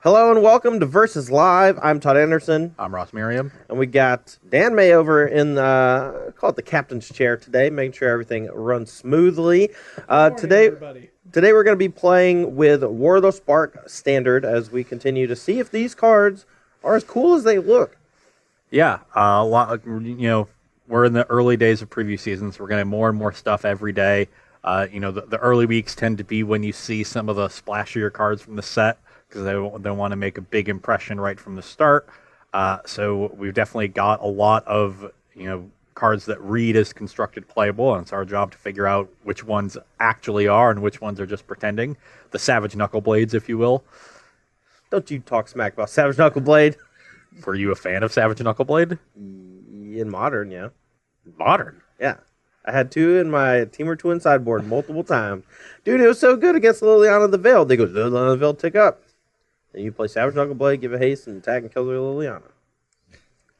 Hello and welcome to Versus Live. I'm Todd Anderson, I'm Ross Merriam. and we got Dan May over in call it the captain's chair today, making sure everything runs smoothly. Today, everybody. today we're going to be playing with War of the Spark Standard as we continue to see if these cards are as cool as they look. Yeah, a lot. We're in the early days of preview seasons. We're getting more and more stuff every day. The early weeks tend to be when you see some of the splashier cards from the set because they want to make a big impression right from the start. So we've definitely got a lot of cards that read as constructed playable, and it's our job to figure out which ones actually are and which ones are just pretending. The Savage Knuckleblades, if you will. Don't you talk smack about Savage Knuckleblade. Were you a fan of Savage Knuckleblade? In Modern, yeah. Modern? Yeah. I had two in my Team or Twin sideboard multiple times. Dude, it was so good against Liliana the Veiled. They go, Liliana the Veiled, tick up. And you play Savage Knuckleblade, give a haste, and attack and kill the Liliana.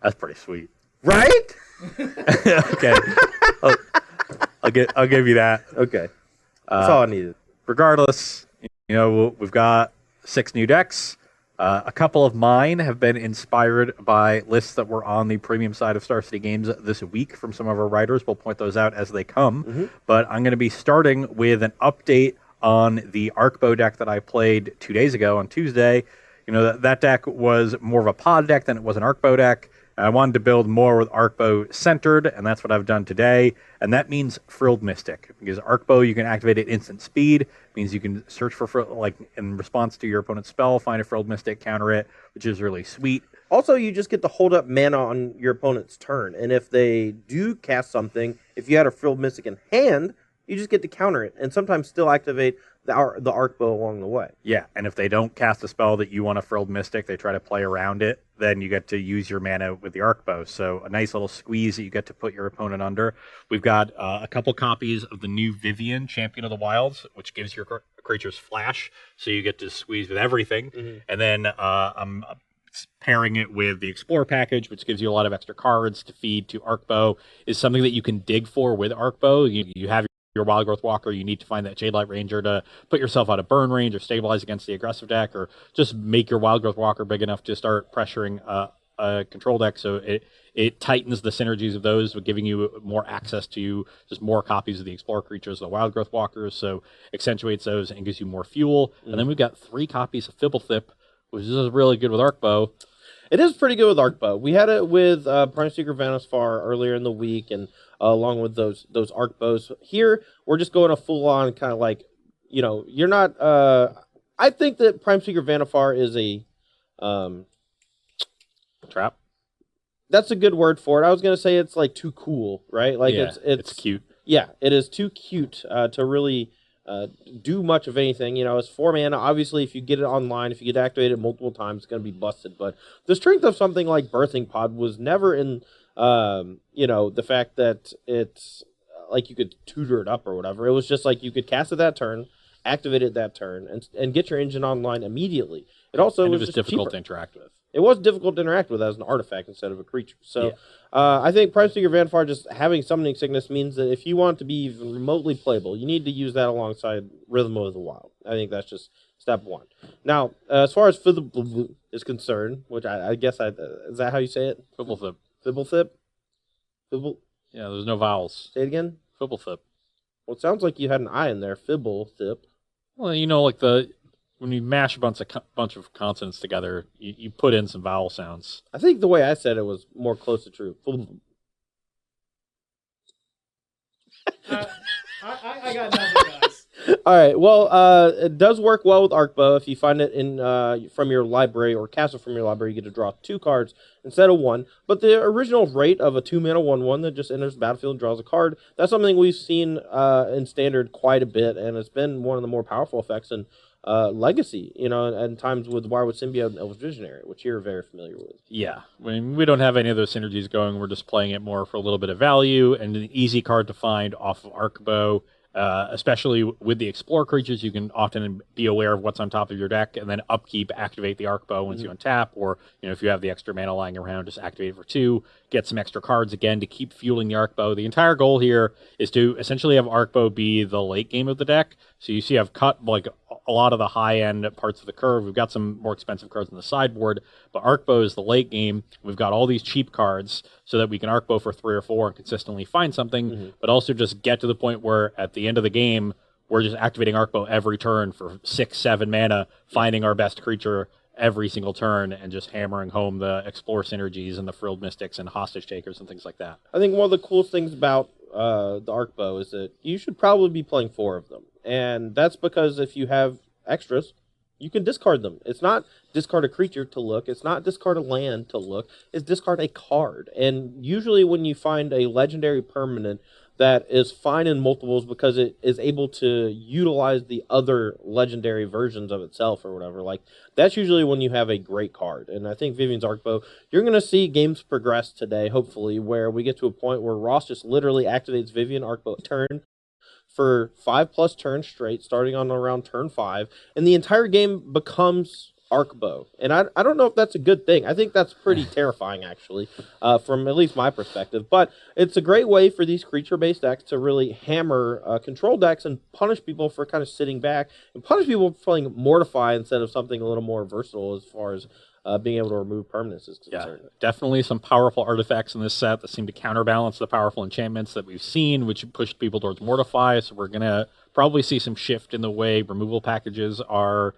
That's pretty sweet. Right? Okay. I'll give you that. Okay. That's all I needed. Regardless, we've got 6 new decks. A couple of mine have been inspired by lists that were on the premium side of Star City Games this week from some of our writers. We'll point those out as they come. Mm-hmm. But I'm going to be starting with an update on the Arkbow deck that I played 2 days ago on Tuesday. That deck was more of a pod deck than it was an Arkbow deck. I wanted to build more with Arkbow centered, and that's what I've done today. And that means Frilled Mystic, because Arkbow, you can activate at instant speed. It means you can search for, in response to your opponent's spell, find a Frilled Mystic, counter it, which is really sweet. Also, you just get to hold up mana on your opponent's turn. And if they do cast something, if you had a Frilled Mystic in hand, you just get to counter it and sometimes still activate the Arkbow along the way. Yeah, and if they don't cast a spell that you want a Frilled Mystic, they try to play around it, then you get to use your mana with the Arkbow. So a nice little squeeze that you get to put your opponent under. We've got a couple copies of the new Vivian, Champion of the Wilds, which gives your creatures flash, so you get to squeeze with everything. Mm-hmm. And then I'm pairing it with the Explore package, which gives you a lot of extra cards to feed to Arkbow, is something that you can dig for with Arkbow. You have your Wild Growth Walker, you need to find that Shadelight Ranger to put yourself out of burn range or stabilize against the aggressive deck, or just make your Wild Growth Walker big enough to start pressuring a control deck. So it tightens the synergies of those, with giving you more access to just more copies of the Explorer creatures, the Wild Growth Walkers. So accentuates those and gives you more fuel. Mm-hmm. And then we've got 3 copies of Fibblethip, which is really good with Arkbow. It is pretty good with Arkbow. We had it with Prime Seeker Vanisfar earlier in the week, and along with those Arkbows. Here, we're just going a full-on kind of you're not... I think that Prime Seeker Vanisfar is a... trap? That's a good word for it. I was going to say it's too cool, right? It's cute. Yeah, it is too cute to really... do much of anything. It's 4 mana. Obviously, if you get it online, if you get activated multiple times, it's going to be busted. But the strength of something like Birthing Pod was never in, the fact that it's you could tutor it up or whatever. It was just you could cast it that turn, activate it that turn, and get your engine online immediately. It also was just difficult cheaper to interact with. It was difficult to interact with as an artifact instead of a creature. So I think Prime Seeker Vanisfar just having Summoning Sickness means that if you want to be even remotely playable, you need to use that alongside Rhythm of the Wild. I think that's just step 1. Now, as far as Fibblethip is concerned, which I guess is that how you say it? Fibblethip. Fibblethip? Fibble? Yeah, there's no vowels. Say it again? Fibblethip. Well, it sounds like you had an I in there. Fibblethip. Well, when you mash a bunch of consonants together, you put in some vowel sounds. I think the way I said it was more close to true. I got nothing, guys. All right. Well, it does work well with Arkbow. If you find it from your library or cast it from your library, you get to draw 2 cards instead of 1. But the original rate of a 2-mana 1/1 that just enters the battlefield and draws a card, that's something we've seen in Standard quite a bit, and it's been one of the more powerful effects in Legacy, and times with Wirewood Symbiote and Elvish Visionary, which you're very familiar with. Yeah. We don't have any of those synergies going. We're just playing it more for a little bit of value and an easy card to find off of Arkbow. Especially with the Explore creatures, you can often be aware of what's on top of your deck and then upkeep, activate the Arkbow once you untap, or if you have the extra mana lying around, just activate it for 2, get some extra cards again to keep fueling the Arkbow. The entire goal here is to essentially have Arkbow be the late game of the deck. So you see I've cut a lot of the high-end parts of the curve. We've got some more expensive cards on the sideboard, but Arkbow is the late game. We've got all these cheap cards so that we can Arkbow for 3 or 4 and consistently find something, but also just get to the point where at the end of the game, we're just activating Arkbow every turn for 6, 7 mana, finding our best creature every single turn and just hammering home the Explore synergies and the Frilled Mystics and Hostage Takers and things like that. I think one of the coolest things about the Arkbow is that you should probably be playing 4 of them. And that's because if you have extras, you can discard them. It's not discard a creature to look. It's not discard a land to look. It's discard a card. And usually when you find a legendary permanent that is fine in multiples because it is able to utilize the other legendary versions of itself or whatever, like that's usually when you have a great card. And I think Vivian's Arkbow, you're going to see games progress today, hopefully, where we get to a point where Ross just literally activates Vivian Arkbow turn for 5+ turns straight, starting on around turn 5, and the entire game becomes Arkbow. And I don't know if that's a good thing. I think that's pretty terrifying, actually, from at least my perspective. But it's a great way for these creature-based decks to really hammer control decks and punish people for kind of sitting back and punish people for playing Mortify instead of something a little more versatile as far as being able to remove permanents is concerned. Yeah, definitely some powerful artifacts in this set that seem to counterbalance the powerful enchantments that we've seen, which pushed people towards Mortify. So we're going to probably see some shift in the way removal packages are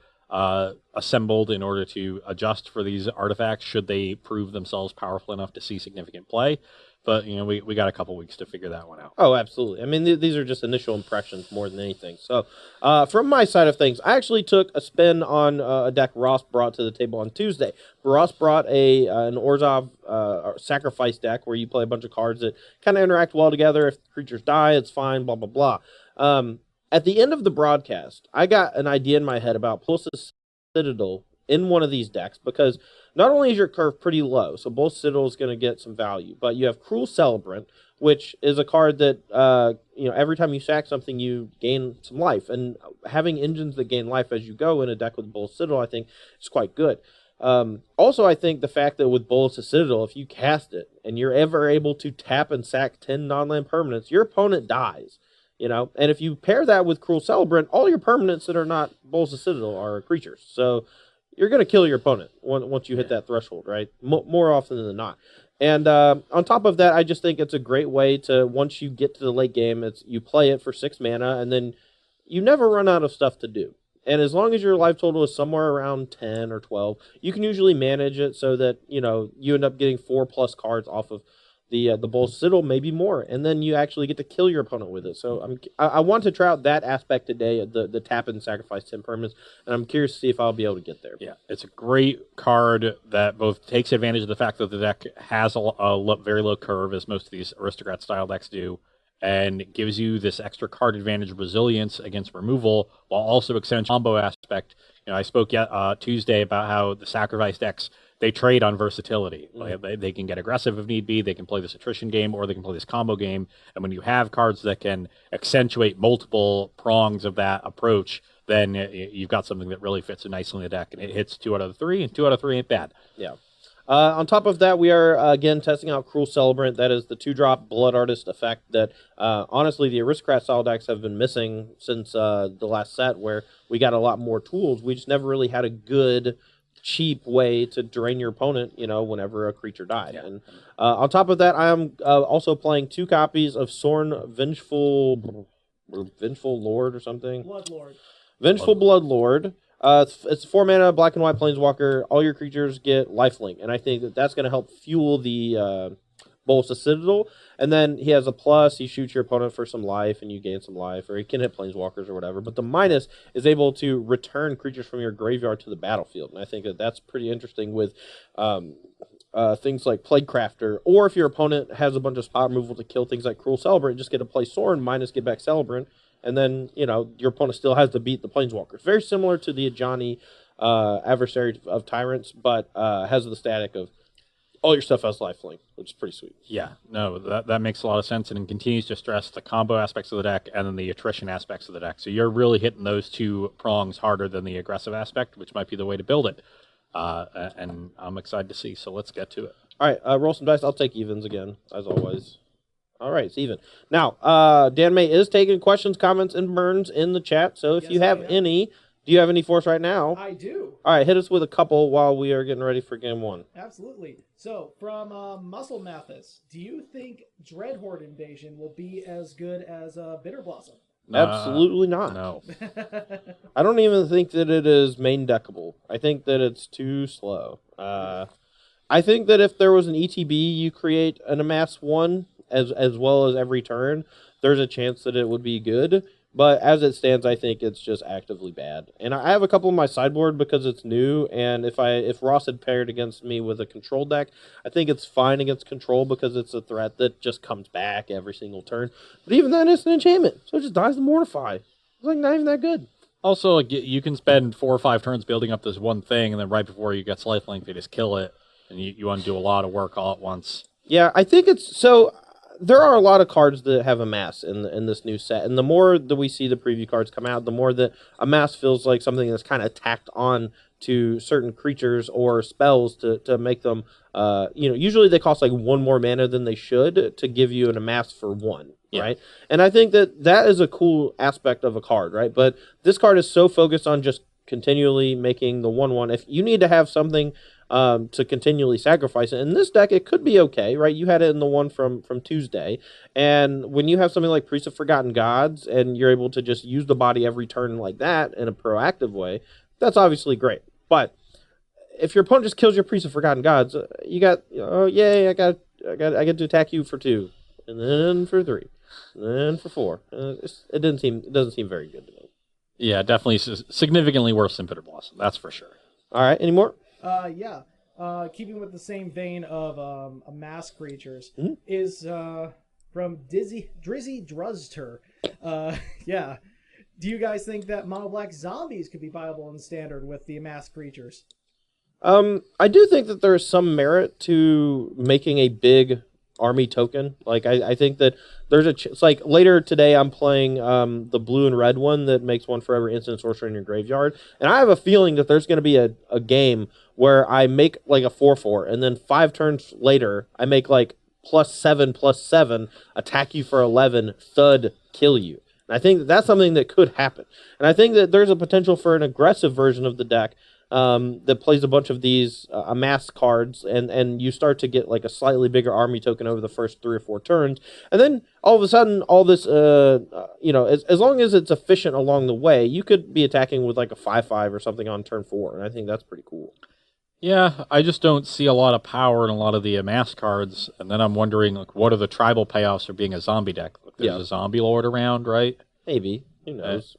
assembled in order to adjust for these artifacts should they prove themselves powerful enough to see significant play. But, you know, we got a couple weeks to figure that one out. Oh, absolutely. I mean, these are just initial impressions more than anything. So, from my side of things, I actually took a spin on a deck Ross brought to the table on Tuesday. Ross brought an Orzhov sacrifice deck where you play a bunch of cards that kind of interact well together. If creatures die, it's fine, blah, blah, blah. At the end of the broadcast, I got an idea in my head about Pulse's Citadel in one of these decks because not only is your curve pretty low, so both Citadel is going to get some value, but you have Cruel Celebrant, which is a card that every time you sack something, you gain some life, and having engines that gain life as you go in a deck with Bolas Citadel, I think, is quite good. Also, I think the fact that with Bolas Citadel, if you cast it and you're ever able to tap and sack 10 non-land permanents, your opponent dies. You know, and if you pair that with Cruel Celebrant, all your permanents that are not Bolas Citadel are creatures. So you're going to kill your opponent once you hit that threshold, right? More often than not. And on top of that, I just think it's a great way to, once you get to the late game, you play it for 6 mana, and then you never run out of stuff to do. And as long as your life total is somewhere around 10 or 12, you can usually manage it so that, you end up getting 4+ cards off of the Bolas Citadel, maybe more, and then you actually get to kill your opponent with it. So I want to try out that aspect today, the tap and sacrifice 10 permanents, and I'm curious to see if I'll be able to get there. Yeah, it's a great card that both takes advantage of the fact that the deck has a very low curve, as most of these Aristocrat style decks do, and gives you this extra card advantage resilience against removal, while also extending combo aspect. I spoke Tuesday about how the sacrifice decks, they trade on versatility. They can get aggressive if need be. They can play this attrition game, or they can play this combo game. And when you have cards that can accentuate multiple prongs of that approach, then you've got something that really fits nicely in the deck. And it hits 2 out of 3, and 2 out of 3 ain't bad. Yeah. On top of that, we are, again, testing out Cruel Celebrant. That is the 2-drop Blood Artist effect that, honestly, the Aristocrat style decks have been missing since the last set, where we got a lot more tools. We just never really had a good, cheap way to drain your opponent, whenever a creature died. Yeah. And on top of that, I am also playing 2 copies of Sorn Vengeful Lord or something. Bloodlord. Vengeful Bloodlord. It's 4 mana, black and white planeswalker. All your creatures get lifelink, and I think that's going to help fuel the Bolas Citadel. And then he has a plus. He shoots your opponent for some life, and you gain some life, or he can hit planeswalkers or whatever. But the minus is able to return creatures from your graveyard to the battlefield, and I think that's pretty interesting with things like Plaguecrafter, or if your opponent has a bunch of spot removal to kill things like Cruel Celebrant, just get to play Sorin minus get back Celebrant. And then, your opponent still has to beat the Planeswalkers. Very similar to the Ajani Adversary of Tyrants, but has the static of all your stuff has lifelink, which is pretty sweet. Yeah, no, that makes a lot of sense, and it continues to stress the combo aspects of the deck and then the attrition aspects of the deck. So you're really hitting those 2 prongs harder than the aggressive aspect, which might be the way to build it. And I'm excited to see, so let's get to it. All right, roll some dice. I'll take evens again, as always. All right, it's even. Now, Dan May is taking questions, comments, and burns in the chat, so if you have any, Do you have any for us right now? I do. All right, hit us with a couple while we are getting ready for game one. Absolutely. So, from Muscle Mathis, do you think Dreadhorde Invasion will be as good as Bitter Blossom? Absolutely not. No. I don't even think that it is main deckable. I think that it's too slow. I think that if there was an ETB, you create an amass one as well as every turn, there's a chance that it would be good. But as it stands, I think it's just actively bad. And I have a couple in my sideboard because it's new. And if Ross had paired against me with a control deck, I think it's fine against control because it's a threat that just comes back every single turn. But even then, it's an enchantment, so it just dies to Mortify. It's like not even that good. Also, like, you can spend 4 or 5 turns building up this one thing, and then right before you get Lifelink, they just kill it, and you want to do a lot of work all at once. Yeah, I think it's so. There are a lot of cards that have Amass in this new set, and the more that we see the preview cards come out, the more that Amass feels like something that's kind of tacked on to certain creatures or spells to make them. Usually they cost like 1 more mana than they should to give you an Amass for 1. Yeah. Right, and I think that is a cool aspect of a card, right? But this card is so focused on just continually making the 1/1. If you need to have something to continually sacrifice it. In this deck, it could be okay, right? You had it in the one from Tuesday. And when you have something like Priest of Forgotten Gods and you're able to just use the body every turn like that in a proactive way, that's obviously great. But if your opponent just kills your Priest of Forgotten Gods, you got, yay, I get to attack you for 2, and then for 3, and then for 4. It doesn't seem very good to me. Yeah, definitely significantly worse than Bitter Blossom, that's for sure. All right, any more? Yeah. Keeping with the same vein of amass creatures, Mm-hmm. is from Drizzy Druzter. Yeah. Do you guys think that mono black zombies could be viable in standard with the amass creatures? I do think that there is some merit to making a big army token. Like I think that there's it's like later today I'm playing the blue and red one that makes 1 for every instant sorcerer in your graveyard, and I have a feeling that there's going to be a game where I make like a 4/4, and then 5 turns later I make like +7/+7, attack you for 11, thud, kill you. And I think that's something that could happen, and I think that there's a potential for an aggressive version of the deck that plays a bunch of these amass cards, and you start to get like a slightly bigger army token over the first 3 or 4 turns, and then all of a sudden, all this, as long as it's efficient along the way, you could be attacking with like a 5/5 or something on turn 4, and I think that's pretty cool. Yeah, I just don't see a lot of power in a lot of the amass cards, and then I'm wondering, like, what are the tribal payoffs for being a zombie deck? Like, there's a zombie lord around, right? Maybe. Who knows?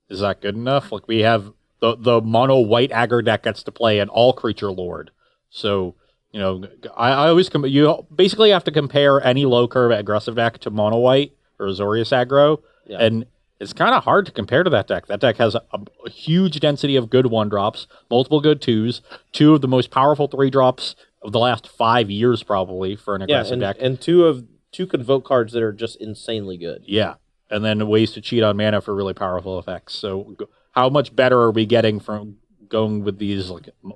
Is that good enough? Like, we have the mono white aggro deck gets to play an all creature lord. So, I always you basically have to compare any low curve aggressive deck to mono white or Azorius aggro, and it's kind of hard to compare to that deck. That deck has a huge density of good 1-drops, multiple good 2s, 2 of the most powerful 3-drops of the last 5 years probably for an aggressive deck, and 2 convoke cards that are just insanely good. Yeah, and then ways to cheat on mana for really powerful effects. So how much better are we getting from going with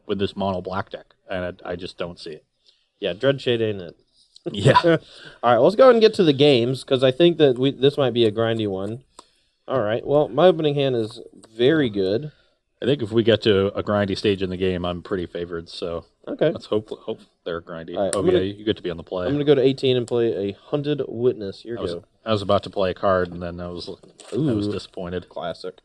with this mono black deck? And I just don't see it. Yeah, Dreadshade ain't it. Yeah. All right, let's go ahead and get to the games, because I think that this might be a grindy one. All right, well, my opening hand is very good. I think if we get to a grindy stage in the game, I'm pretty favored. So okay, let's hope they're grindy. Right, you get to be on the play. I'm going to go to 18 and play a Hunted Witness. Here you go. I was about to play a card, and then I was disappointed. Classic.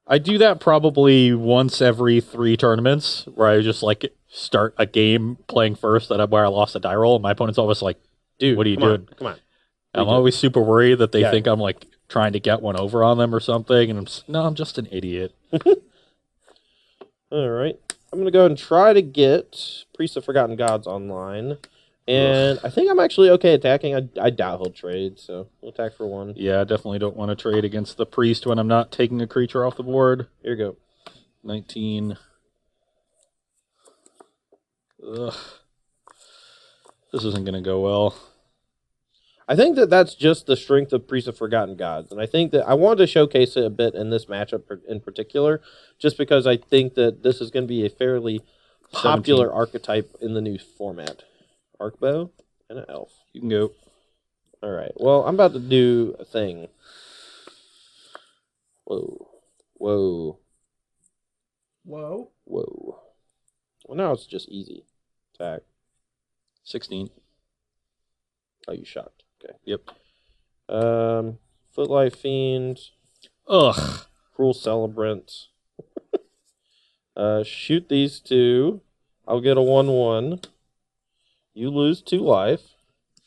I do that probably once every 3 tournaments, where I just start a game playing first, where I lost a die roll, and my opponent's always like, "Dude, what are you doing? Come on." I'm always super worried that they think I'm trying to get one over on them or something, and I'm just an idiot. All right, I'm gonna go and try to get Priest of Forgotten Gods online, and I think I'm actually okay attacking. I doubt he'll trade, so we'll attack for 1. Yeah, I definitely don't want to trade against the priest when I'm not taking a creature off the board. Here you go. 19. Ugh. This isn't gonna go well. I think that's just the strength of Priest of Forgotten Gods, and I think that I wanted to showcase it a bit in this matchup in particular, just because I think that this is going to be a fairly popular 17. archetype in the new format. Arkbow and an elf. You can go. All right. Well, I'm about to do a thing. Whoa. Whoa. Whoa. Whoa. Well, now it's just easy. Attack. 16. Oh, you shocked. Okay. Yep. Footlight Fiend. Ugh. Cruel Celebrant. Shoot these two. I'll get a 1/1. You lose 2 life.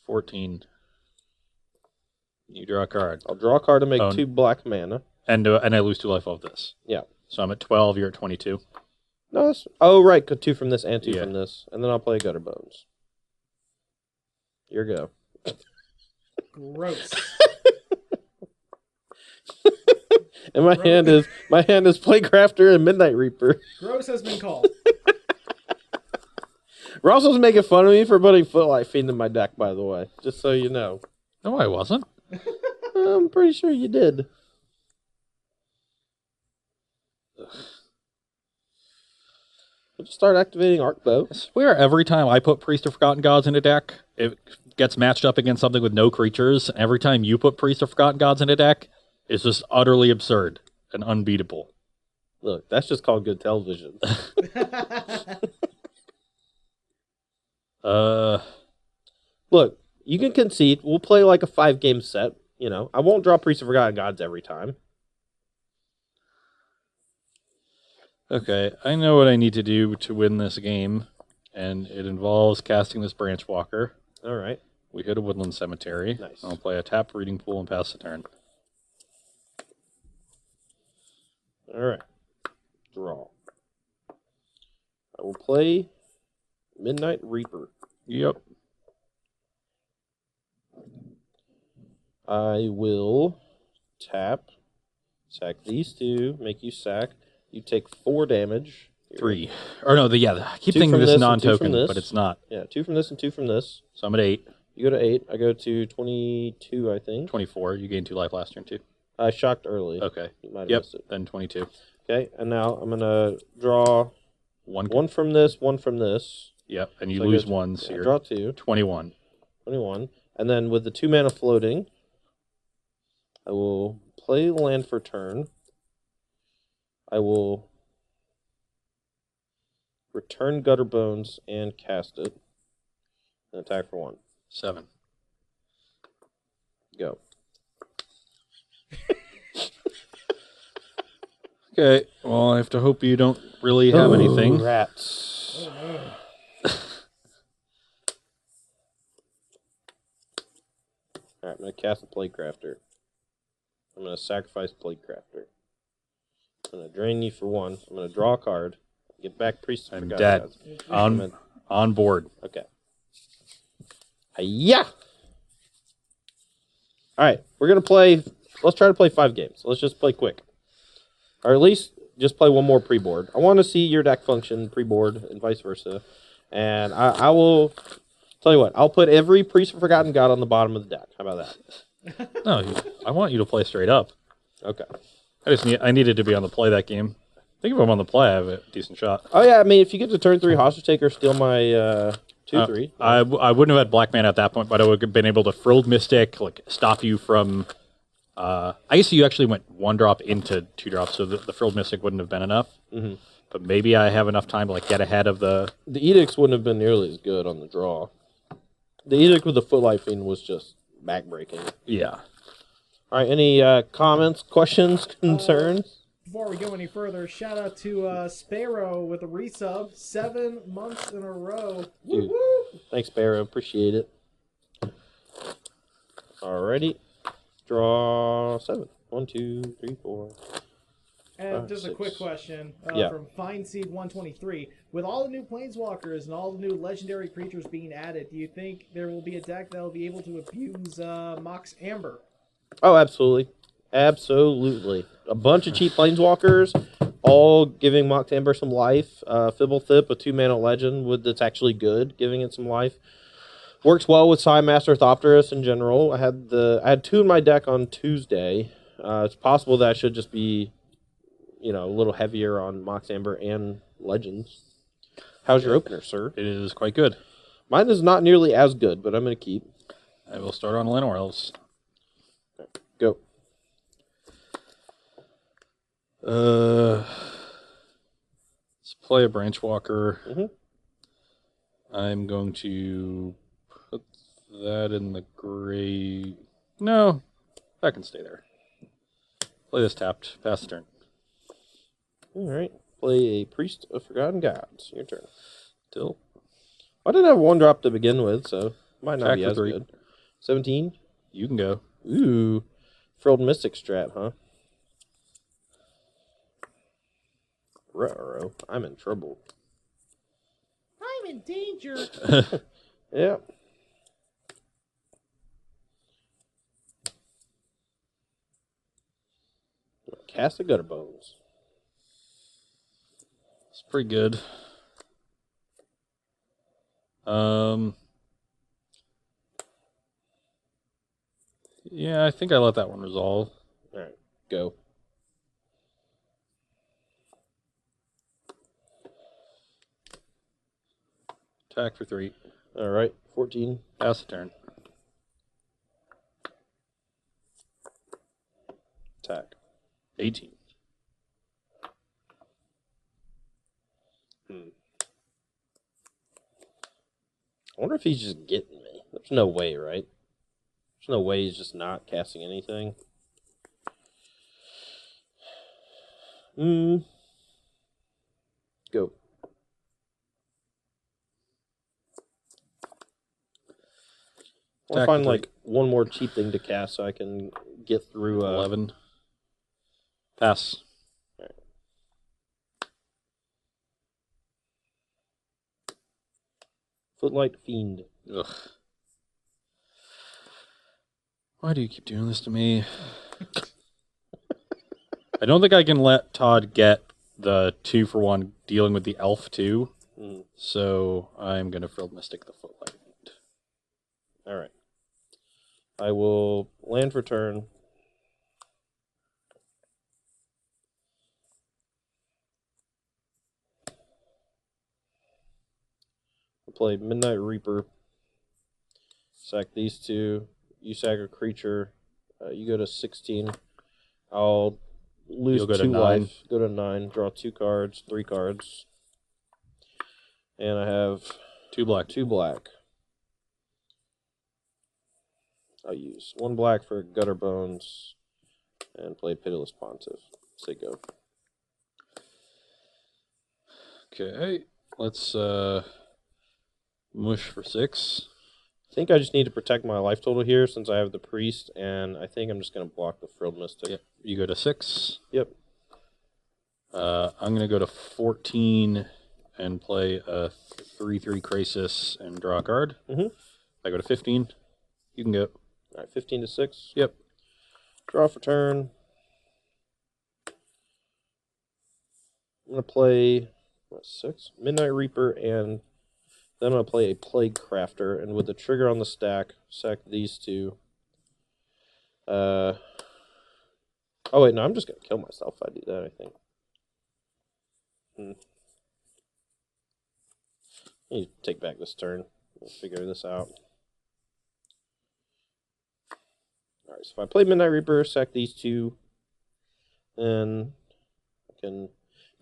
14. You draw a card. I'll draw a card to make Oh, 2 black mana. And I lose 2 life off this. Yeah. So I'm at 12, you're at 22. No, oh, right. 2 from this and 2 Yeah. from this. And then I'll play Gutter Bones. Here you go. Gross. And my hand is Playcrafter and Midnight Reaper. Gross has been called. Ross was making fun of me for putting Footlight Fiend in my deck, by the way. Just so you know. No, I wasn't. I'm pretty sure you did. We'll just start activating Arkbow. I swear every time I put Priest of Forgotten Gods in a deck, it gets matched up against something with no creatures. Every time you put Priest of Forgotten Gods in a deck, it's just utterly absurd and unbeatable. Look, that's just called good television. Look, you can concede. We'll play like a 5-game set. You know, I won't draw Priest of Forgotten Gods every time. Okay, I know what I need to do to win this game, and it involves casting this Branch Walker. All right. We hit a Woodland Cemetery. Nice. I'll play a tap Reading Pool and pass the turn. All right. Draw. I will play Midnight Reaper. Yep. I will tap, sack these 2, make you sack. You take 4 damage. 3. Or no, I keep 2 thinking from this this and 2 non-token, from this. but it's not. Yeah, 2 from this and 2 from this. So I'm at 8. You go to 8. I go to 22, I think. 24. You gained 2 life last turn, too. I shocked early. Okay. You might have Yep, missed it. then 22. Okay, and now I'm going to draw One. 1 from this, 1 from this. Yep, and you So I lose go to- 1, so yeah, you're draw 2. 21. 21. And then with the 2 mana floating, I will play land for turn. I will return Gutter Bones and cast it. And attack for 1. 7. Go. Okay, well, I have to hope you don't really have anything. Rats. Oh, no. Alright, I'm going to cast a Playcrafter. I'm going to sacrifice Playcrafter. I'm going to drain you for 1. I'm going to draw a card. Get back Priest of I'm Forgotten dead. Gods. On board. Okay. Hi-ya! Alright, we're going to play... Let's try to play 5 games. Let's just play quick. Or at least just play one more pre-board. I want to see your deck function pre-board and vice versa. And I will... Tell you what, I'll put every Priest of Forgotten God on the bottom of the deck. How about that? No, I want you to play straight up. Okay. I needed to be on the play that game. I think if I'm on the play, I have a decent shot. Oh, yeah, I mean, if you get to turn 3 hostage taker, steal my 2/3. I wouldn't have had Black Man at that point, but I would have been able to Frilled Mystic, like stop you from. I guess you actually went 1 drop into 2 drops, so the Frilled Mystic wouldn't have been enough. Mm-hmm. But maybe I have enough time to like get ahead of the. The Edicts wouldn't have been nearly as good on the draw. The Edict with the Footlight Fiend was just backbreaking. Yeah. All right, any comments, questions, concerns? Before we go any further, shout out to Sparrow with a resub, 7 months in a row. Dude, Woo-hoo! thanks, Barrow. Appreciate it. Alrighty. Draw 7. 1, 2, 3, 4. And just a 6. quick question Yeah. from FineSeed123. With all the new Planeswalkers and all the new legendary creatures being added, do you think there will be a deck that will be able to abuse Mox Amber? Oh, absolutely. Absolutely. A bunch of cheap Planeswalkers, all giving Mox Amber some life. Fibblethip, a 2-mana legend that's actually good, giving it some life. Works well with Master Thopterus in general. I had 2 in my deck on Tuesday. It's possible that I should just be, a little heavier on Mox Amber and Legends. How's your opener, sir? It is quite good. Mine is not nearly as good, but I'm going to keep. I will start on Lenore Elves. Go. Let's play a Branch Walker. Mhm. I'm going to put that in the gray. No, that can stay there. Play this tapped. Pass the turn. All right. Play a Priest of Forgotten Gods. Your turn. Still. I didn't have one drop to begin with, so might not Attack be for as 3. good. 17. You can go. Ooh. Frilled Mystic strat, huh? Ruh-roh. I'm in trouble. I'm in danger. Yeah. Cast of Gutter Bones. It's pretty good. Yeah, I think I let that one resolve. All right. Go. Attack for 3. All right. 14. Pass the turn. Attack. 18. I wonder if he's just getting me. There's no way, right? There's no way he's just not casting anything. Go. I'll Attack find for 3. like one more cheap thing to cast so I can get through 11. Pass. Footlight Fiend. Ugh. Why do you keep doing this to me? I don't think I can let Todd get the 2-for-1 dealing with the elf too. So I'm going to Frilled Mystic the Footlight Fiend. All right. I will land for turn. I'll play Midnight Reaper. Sack these 2. You sack a creature. You go to 16. I'll lose You'll go to 2 9. life. Go to 9. Draw 2 cards. 3 cards. And I have 2 black. 2 black. I'll use 1 black for Gutter Bones and play Pitiless Pontiff. Say go. Okay. Let's mush for 6. I think I just need to protect my life total here since I have the Priest, and I think I'm just going to block the Frilled Mystic. Yep. You go to 6. Yep. I'm going to go to 14 and play a 3/3 Crisis and draw a card. I go to 15. You can go. All right, 15 to 6. Yep. Draw for turn. I'm going to play 6? Midnight Reaper, and then I'm going to play a Plague Crafter, and with the trigger on the stack, sack these 2. Oh, wait, no, I'm just going to kill myself if I do that, I think. I need to take back this turn. We'll figure this out. Alright, so if I play Midnight Reaper, sack these 2, then I can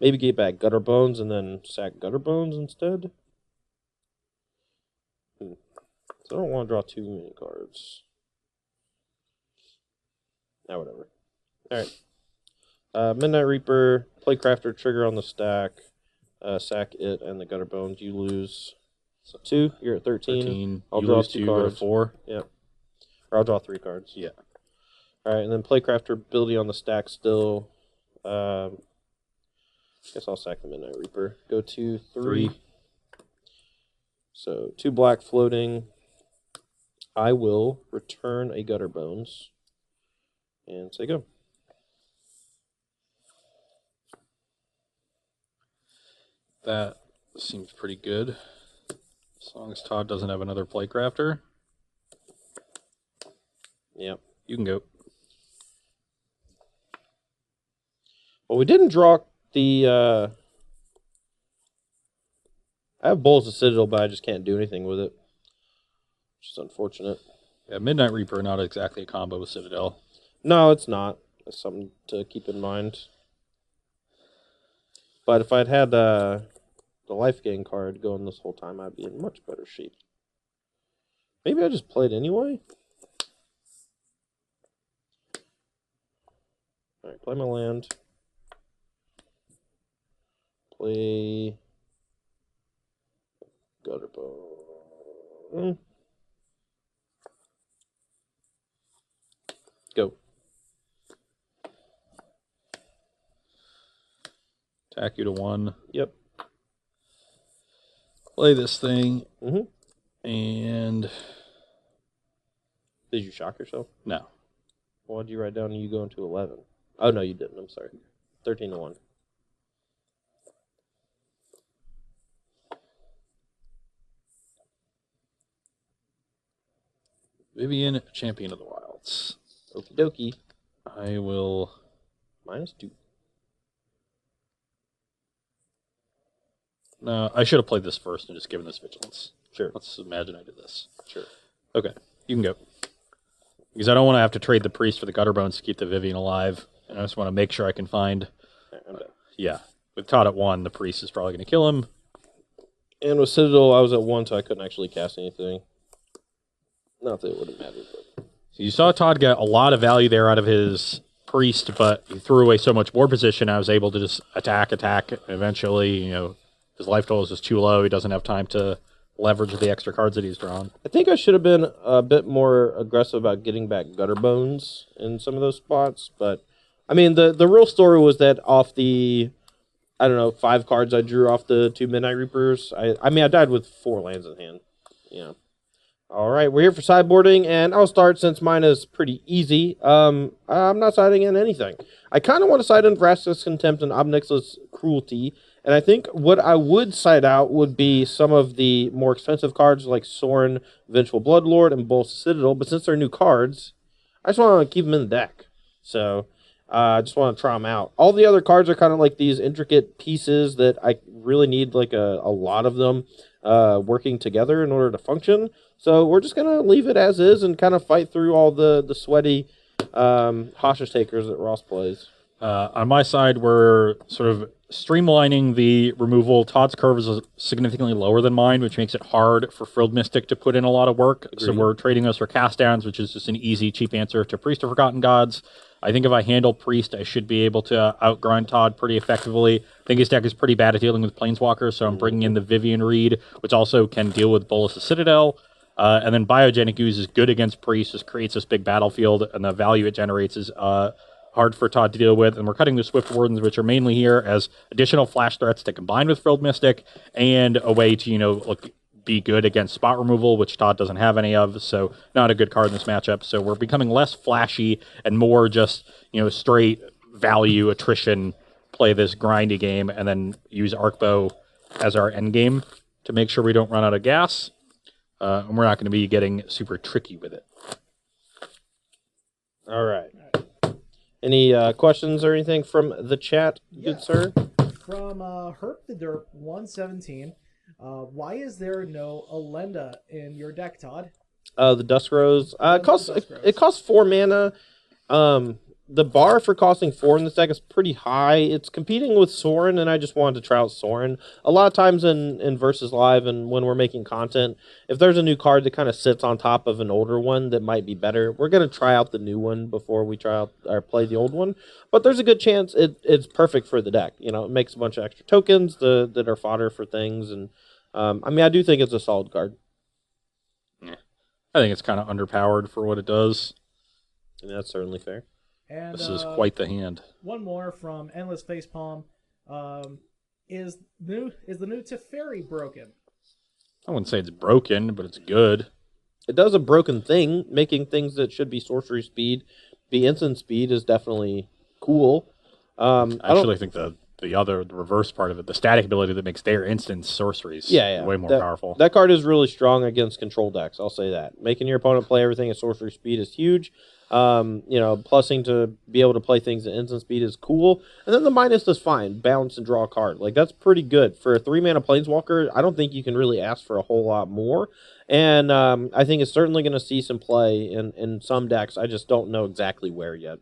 maybe get back Gutter Bones and then sack Gutter Bones instead. So I don't want to draw too many cards. Now, whatever. Alright. Midnight Reaper, play Crafter, trigger on the stack, sack it and the Gutter Bones. You lose 2. You're at 13. I'll you draw lose 2 2, go to cards. 4. Yep. Or I'll draw 3 cards. Yeah. Alright, and then play Crafter, ability on the stack still. Guess I'll sack the Midnight Reaper. Go to 3. So 2 black floating. I will return a Gutter Bones. And say go. That seems pretty good. As long as Todd doesn't have another Playcrafter. Yep. You can go. Well, we didn't draw the... I have Bowls of Citadel, but I just can't do anything with it. Which is unfortunate. Yeah, Midnight Reaper, not exactly a combo with Citadel. No, it's not. That's something to keep in mind. But if I'd had the life gain card going this whole time, I'd be in much better shape. Maybe I just played anyway? Alright, play my land. Play Gutterbow. Go. Attack you to 1. Yep. Play this thing. Mm-hmm. And Did you shock yourself? no. Why'd you write down you going to 11? Oh, no, you didn't. I'm sorry. 13 to 1. Vivian, Champion of the Wilds. Okie dokie. I will. -2. No, I should have played this first and just given this vigilance. Sure. Let's imagine I did this. Sure. Okay, you can go. Because I don't want to have to trade the priest for the gutter bones to keep the Vivian alive. And I just want to make sure I can find. I'm done. Yeah. With Todd at 1, the priest is probably going to kill him. And with Citadel, I was at 1, so I couldn't actually cast anything. Not that it would have mattered, but. So you saw Todd get a lot of value there out of his priest, but he threw away so much war position. I was able to just attack. And eventually, his life total is just too low. He doesn't have time to leverage the extra cards that he's drawn. I think I should have been a bit more aggressive about getting back Gutter Bones in some of those spots, but I mean the real story was that off the 5 cards I drew off the 2 Midnight Reapers. I died with 4 lands in hand. Yeah. All right, we're here for sideboarding, and I'll start since mine is pretty easy. I'm not siding in anything. I kind of want to side in Vraska's Contempt and Obnixilis Cruelty, and I think what I would side out would be some of the more expensive cards like Sorin, Vengeful Bloodlord, and Bolt Citadel, but since they're new cards, I just want to keep them in the deck. So I just want to try them out. All the other cards are kind of like these intricate pieces that I really need like a lot of them working together in order to function. So we're just going to leave it as is and kind of fight through all the sweaty hostage takers that Ross plays. On my side, we're sort of streamlining the removal. Todd's curve is significantly lower than mine, which makes it hard for Frilled Mystic to put in a lot of work. Agreed. So we're trading those for cast downs, which is just an easy, cheap answer to Priest of Forgotten Gods. I think if I handle Priest, I should be able to outgrind Todd pretty effectively. I think his deck is pretty bad at dealing with Planeswalkers, so I'm bringing in the Vivian Reed, which also can deal with Bolas' Citadel. And then Biogenic Ooze is good against Priest, just creates this big battlefield, and the value it generates is hard for Todd to deal with. And we're cutting the Swift Wardens, which are mainly here as additional flash threats to combine with Frilled Mystic, and a way to, be good against spot removal, which Todd doesn't have any of, so not a good card in this matchup. So we're becoming less flashy and more just, straight value attrition, play this grindy game, and then use Arkbow as our end game to make sure we don't run out of gas. And we're not going to be getting super tricky with it. All right. Any questions or anything from the chat, good sir? From Herp the Derp 117. Why is there no Elenda in your deck, Todd? The Dusk Rose. It costs 4 mana. The bar for costing 4 in this deck is pretty high. It's competing with Sorin, and I just wanted to try out Sorin. A lot of times in Versus Live and when we're making content, if there's a new card that kind of sits on top of an older one that might be better, we're going to try out the new one before we try out or play the old one. But there's a good chance it's perfect for the deck. It makes a bunch of extra tokens that are fodder for things, and I do think it's a solid card. Yeah. I think it's kind of underpowered for what it does. And that's certainly fair. And this is quite the hand. One more from Endless Facepalm. Is the new Teferi broken? I wouldn't say it's broken, but it's good. It does a broken thing. Making things that should be sorcery speed be instant speed is definitely cool. I actually think the reverse part of it, the static ability that makes their instant sorceries way more powerful. That card is really strong against control decks, I'll say that. Making your opponent play everything at sorcery speed is huge. Plussing to be able to play things at instant speed is cool. And then the minus is fine. Bounce and draw a card. That's pretty good. For a 3-mana Planeswalker, I don't think you can really ask for a whole lot more. And I think it's certainly going to see some play in some decks. I just don't know exactly where yet.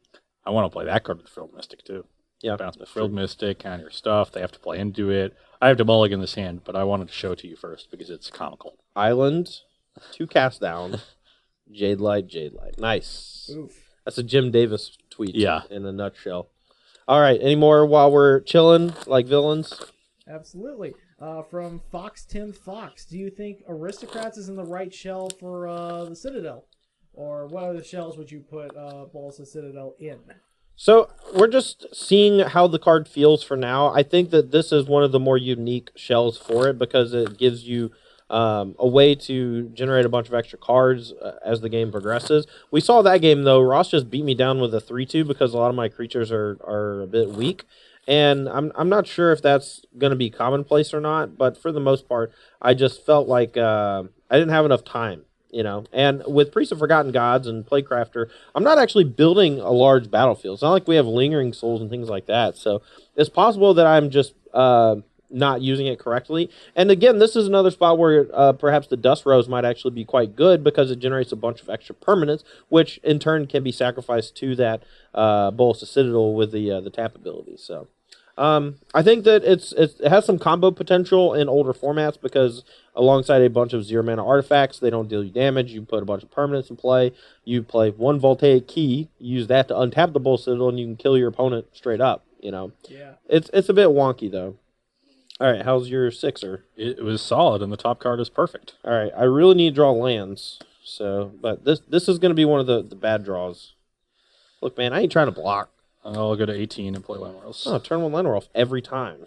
I want to play that card with Frilled Mystic, too. Yeah, bounce my Frilled Mystic, counter your stuff. They have to play into it. I have to mulligan this hand, but I wanted to show it to you first because it's comical. Island, 2 cast down, Jade Light. Nice. Oof. That's a Jim Davis tweet. Yeah. In a nutshell. All right, any more while we're chilling like villains? Absolutely. From Fox Tim Fox, do you think Aristocrats is in the right shell for the Citadel? Or what other shells would you put Balsa Citadel in? So we're just seeing how the card feels for now. I think that this is one of the more unique shells for it because it gives you a way to generate a bunch of extra cards as the game progresses. We saw that game, though. Ross just beat me down with a 3-2 because a lot of my creatures are a bit weak. And I'm not sure if that's going to be commonplace or not, but for the most part, I just felt like I didn't have enough time, you know. And with Priest of Forgotten Gods and Playcrafter, I'm not actually building a large battlefield. It's not like we have Lingering Souls and things like that. So it's possible that I'm just not using it correctly. And again, this is another spot where perhaps the Dust Rose might actually be quite good because it generates a bunch of extra permanents, which in turn can be sacrificed to that Bolus Citadel with the tap ability. So I think that it has some combo potential in older formats because alongside a bunch of 0 mana artifacts, they don't deal you damage. You put a bunch of permanents in play. You play 1 Voltaic Key, use that to untap the Bolus Citadel, and you can kill your opponent straight up. You know, Yeah. It's a bit wonky though. All right, how's your 6er? It was solid, and the top card is perfect. All right, I really need to draw lands. So, but this is going to be one of the bad draws. Look, man, I ain't trying to block. I'll go to 18 and play Landwells. Oh, turn 1 Landwolf every time.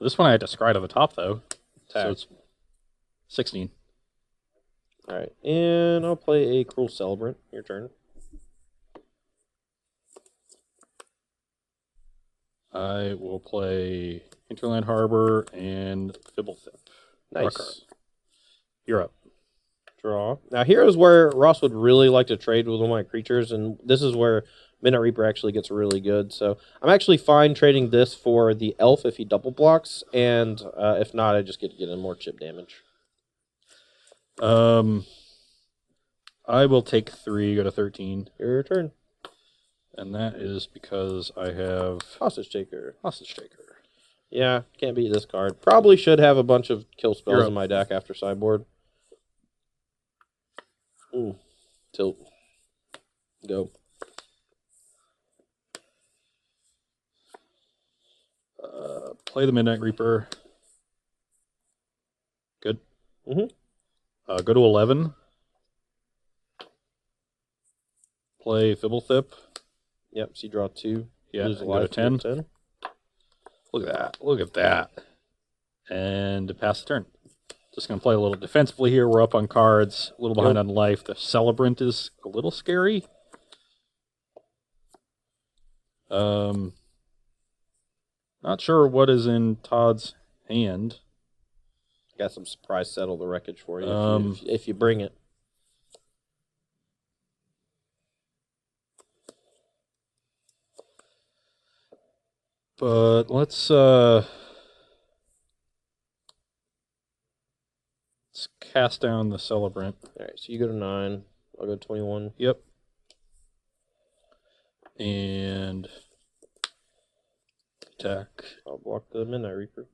This one I had to scry to the top, though. Attack. So it's 16. All right, and I'll play a Cruel Celebrant. Your turn. I will play Hinterland Harbor and Fibblethip. Nice. You're up. Draw. Now, here is where Ross would really like to trade with one of my creatures, and this is where Midnight Reaper actually gets really good. So I'm actually fine trading this for the Elf if he double blocks, and if not, I just get in more chip damage. I will take 3, go to 13. Your turn. And that is because I have Hostage Taker. Hostage Taker. Yeah, can't beat this card. Probably should have a bunch of kill spells You're in my deck after sideboard. Ooh. Tilt. Go. Play the Midnight Reaper. Good. Mm-hmm. Go to 11. Play Fibblethip. Yep, so you draw 2. Yeah, Lose a and go to life, 10. 10. Look at that. Look at that. And pass the turn. Just going to play a little defensively here. We're up on cards. A little behind on life. The Celebrant is a little scary. Not sure what is in Todd's hand. Got some surprise settle the wreckage for you if you bring it. But let's cast down the Celebrant. All right, so you go to 9. I'll go to 21. Yep. And attack. I'll block the Midnight Reaper.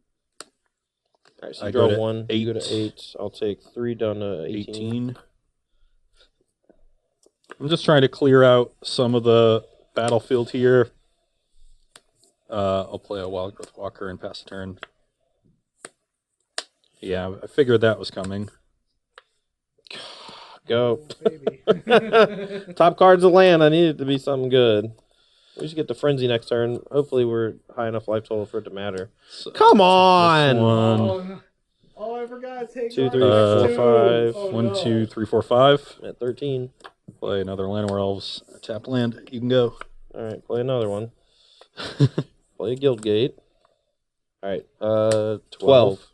All right, so you I go draw to 1. You go to 8. I'll take 3 down to 18. I'm just trying to clear out some of the battlefield here. I'll play a Wild Growth Walker and pass the turn. Yeah, I figured that was coming. Go. Oh, baby. Top card's a land. I need it to be something good. We should get to Frenzy next turn. Hopefully we're high enough life total for it to matter. So Come on! this one. Oh, no. Oh, I forgot to take 2, 3, Guardians 4, 5. too. Oh, 1, no. 2, 3, 4, 5. At 13. Play another Llanowar Elves. Tap land. You can go. All right, play another one. Play a Guildgate. All right, 12.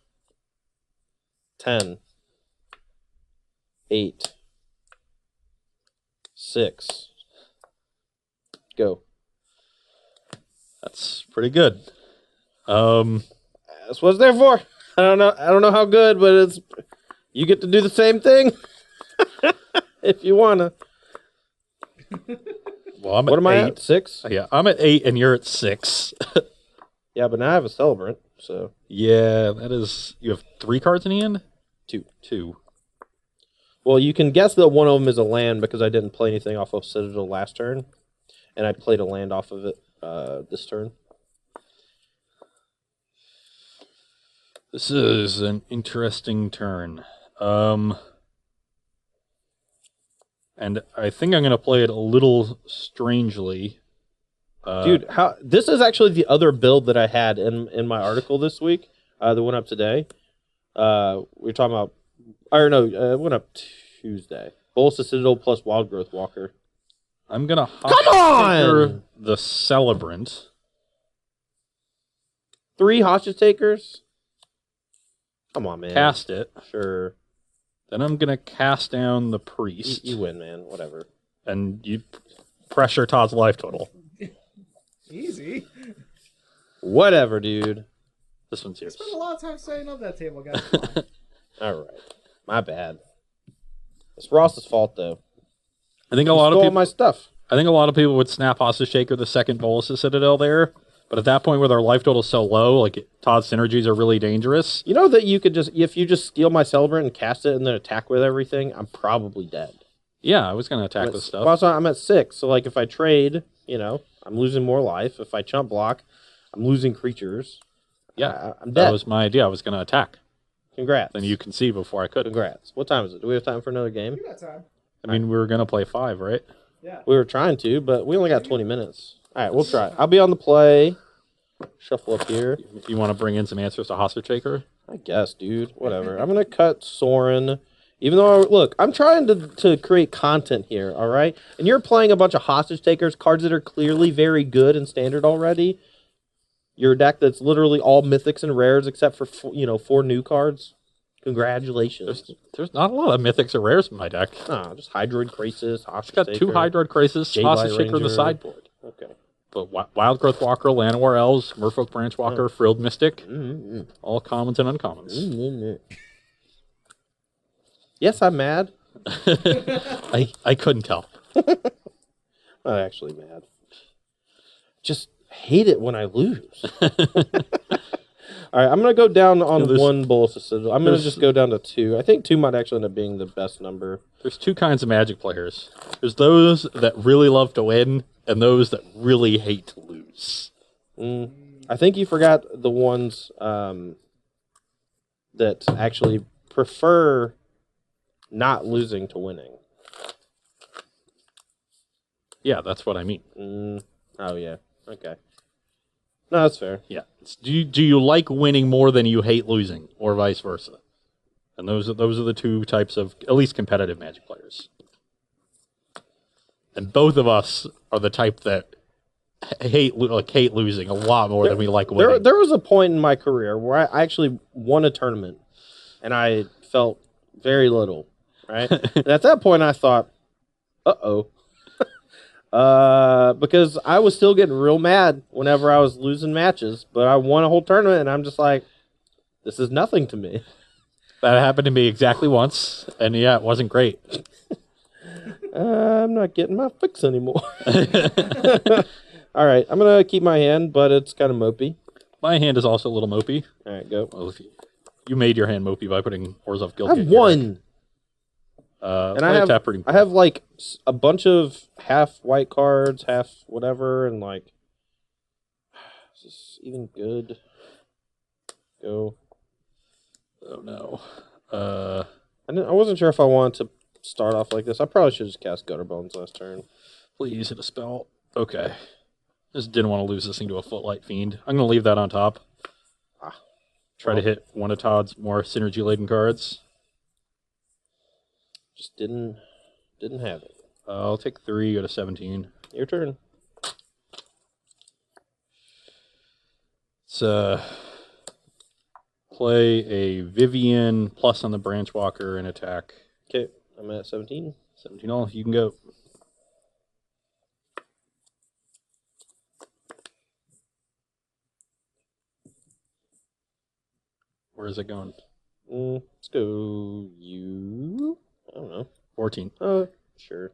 10. 8. 6. Go. That's pretty good. That's what it's there for. I don't know how good, but it's you get to do the same thing if you wanna. Well, I'm What at am I 8. at? 6? Yeah, I'm at 8 and you're at 6. Yeah, but now I have a celebrant, so Yeah, that is. You have 3 cards in hand? 2. 2. Well, you can guess that one of them is a land because I didn't play anything off of Citadel last turn, and I played a land off of it this turn. This is an interesting turn. And I think I'm going to play it a little strangely. Dude, this is actually the other build that I had in my article this week that went up today. We were talking about, or no, it went up Tuesday. Bolus Citadel plus Wild Growth Walker. I'm going to Come on! the Celebrant. 3 hostage takers? Come on, man. Cast it. Sure. Then I'm going to cast down the Priest. You win, man. Whatever. And you pressure Todd's life total. Easy. Whatever, dude. This one's I yours. spent a lot of time setting up that table, guys. All right. My bad. It's Ross's fault, though. I think He a lot of stole people. my stuff. I think a lot of people would snap Hostage Shaker the second Bolus of Citadel there, but at that point where their life total is so low, like Todd's synergies are really dangerous. You know that you could just, if you just steal my Celebrant and cast it and then attack with everything, I'm probably dead. Yeah, I was going to attack this stuff. Also, I'm at 6, so like if I trade, I'm losing more life. If I chump block, I'm losing creatures. Yeah, I'm dead. that was my idea. I was going to attack. Congrats. Then you concede before I could. Congrats. What time is it? Do we have time for another game? You got time. I mean, we were going to play 5, right? Yeah. We were trying to, but we only got 20 minutes. All right, we'll try. I'll be on the play. Shuffle up here. You want to bring in some answers to Hostage Shaker? I guess, dude. Whatever. I'm going to cut Soren. Even though, look, I'm trying to create content here, all right? And you're playing a bunch of hostage takers, cards that are clearly very good and standard already. Your deck that's literally all mythics and rares except for 4 new cards. Congratulations. There's not a lot of mythics or rares in my deck. No, just Hydroid Crisis, Hostage Got Taker. 2 Hydroid Crisis, Jade Hostage Light Shaker in the Ranger. sideboard. Okay. But Wild Growth Walker, Llanowar Elves, Merfolk Branchwalker, Frilled Mystic, Mm-hmm. all commons and uncommons. Mm-hmm. Yes, I'm mad. I couldn't tell. Not actually mad. Just hate it when I lose. All right, I'm going to go down on 1 Bolus of Citadel. I'm going to just go down to 2. I think 2 might actually end up being the best number. There's 2 kinds of Magic players. There's those that really love to win, and those that really hate to lose. I think you forgot the ones that actually prefer not losing to winning. Yeah, that's what I mean. Oh, yeah. Okay. No, that's fair. Yeah. Do you like winning more than you hate losing, or vice versa? And those are the 2 types of at least competitive Magic players. And both of us are the type that hate losing a lot more than we like winning. There was a point in my career where I actually won a tournament, and I felt very little, right? And at that point, I thought, uh-oh. Because I was still getting real mad whenever I was losing matches, but I won a whole tournament, and I'm just like, this is nothing to me. That happened to me exactly once, and yeah, it wasn't great. I'm not getting my fix anymore. All right, I'm going to keep my hand, but it's kind of mopey. My hand is also a little mopey. All right, go. Well, you made your hand mopey by putting Orzhov I Guildgate. have 1. And I have like a bunch of half white cards, half whatever, and like, is this even good? Go. Oh no. I wasn't sure if I wanted to start off like this. I probably should just cast Gutter Bones last turn. Please hit a spell. Okay. Just didn't want to lose this thing to a Footlight Fiend. I'm going to leave that on top. Try to hit one of Todd's more synergy-laden cards. Just didn't have it. I'll take 3, go to 17. Your turn. Let's play a Vivian plus on the Branchwalker and attack. Okay, I'm at 17. 17 all, you can go. Where is it going? Let's go you. I don't know. 14. Sure.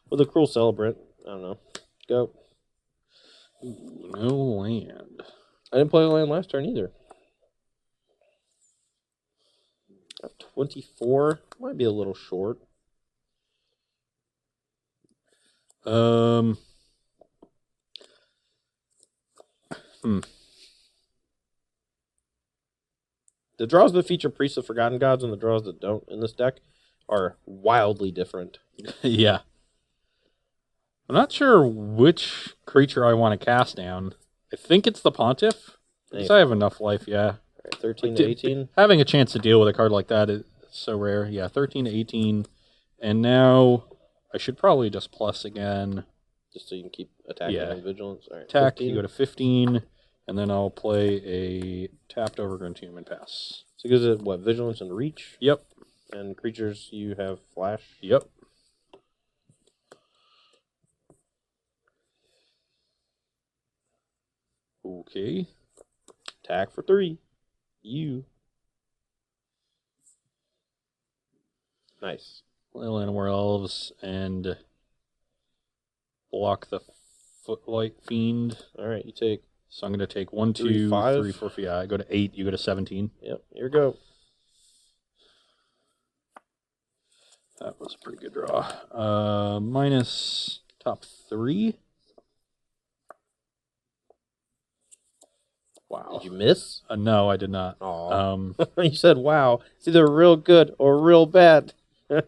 With a Cruel Celebrant. I don't know. Go. Ooh, no land. I didn't play the land last turn either. 24 might be a little short. The draws that feature Priests of Forgotten Gods and the draws that don't in this deck are wildly different. Yeah. I'm not sure which creature I want to cast down. I think it's the Pontiff. Because I have enough life, yeah. All right, 13 to 18. Having a chance to deal with a card like that is so rare. Yeah, 13 to 18. And now I should probably just plus again. Just so you can keep attacking and vigilance. All right, Attack, 15. you go to 15, and then I'll play a tapped Overgrown Tomb and pass. So it gives it, what, vigilance and reach? Yep. And creatures, you have flash? Yep. Okay. Attack for 3. You. Nice. Little Animal Elves and block the Footlight Fiend. All right, you take. So I'm going to take 1, 2, 3, 5. 3, 4, 5. Yeah, I go to 8, you go to 17. Yep, here we go. That was a pretty good draw. Minus top 3. Wow. Did you miss? No, I did not. Aw. You said, wow. It's either real good or real bad. I